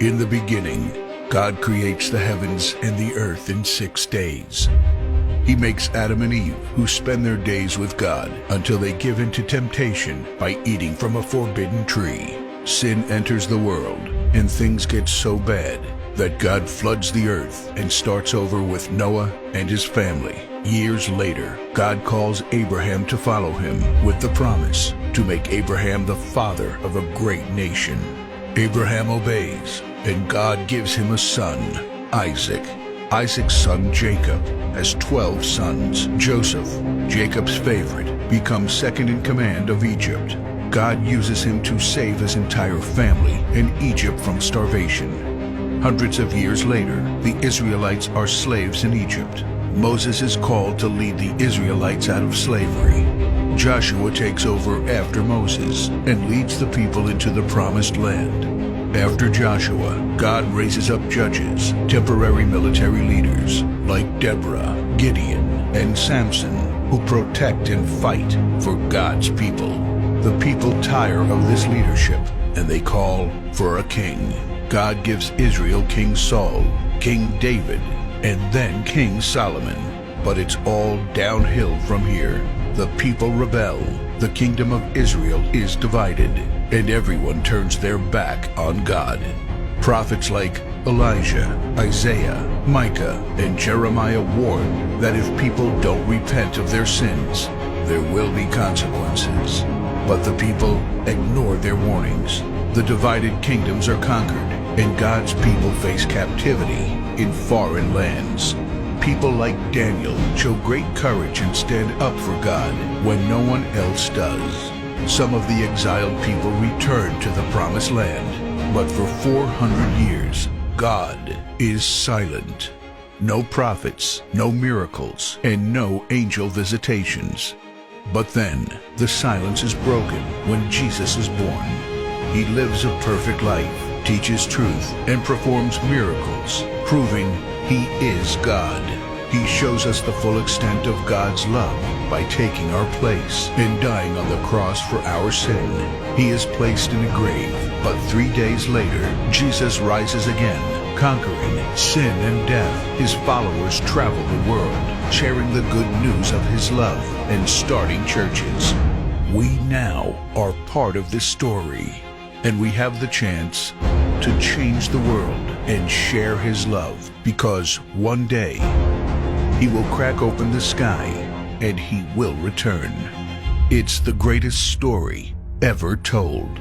In the beginning, God creates the heavens and the earth in 6 days. He makes Adam and Eve, who spend their days with God until they give in to temptation by eating from a forbidden tree. Sin enters the world, and things get so bad that God floods the earth and starts over with Noah and his family. Years later, God calls Abraham to follow him with the promise to make Abraham the father of a great nation. Abraham obeys, and God gives him a son, Isaac. Isaac's son Jacob has 12 sons. Joseph, Jacob's favorite, becomes second in command of Egypt. God uses him to save his entire family and Egypt from starvation. Hundreds of years later, the Israelites are slaves in Egypt. Moses is called to lead the Israelites out of slavery. Joshua takes over after Moses and leads the people into the promised land. After Joshua, God raises up judges, temporary military leaders like Deborah, Gideon, and Samson, who protect and fight for God's people. The people tire of this leadership, and they call for a king. God gives Israel King Saul, King David, and then King Solomon. But it's all downhill from here. The people rebel. The kingdom of Israel is divided, and everyone turns their back on God. Prophets like Elijah, Isaiah, Micah, and Jeremiah warn that if people don't repent of their sins, there will be consequences. But the people ignore their warnings. The divided kingdoms are conquered, and God's people face captivity in foreign lands. People like Daniel show great courage and stand up for God when no one else does. Some of the exiled people return to the promised land, but for 400 years, God is silent. No prophets, no miracles, and no angel visitations. But then, the silence is broken when Jesus is born. He lives a perfect life, teaches truth, and performs miracles, proving He is God. He shows us the full extent of God's love by taking our place and dying on the cross for our sin. He is placed in a grave, but 3 days later, Jesus rises again, conquering sin and death. His followers travel the world, sharing the good news of His love and starting churches. We now are part of this story, and we have the chance to change the world and share His love, because one day He will crack open the sky and He will return. It's the greatest story ever told.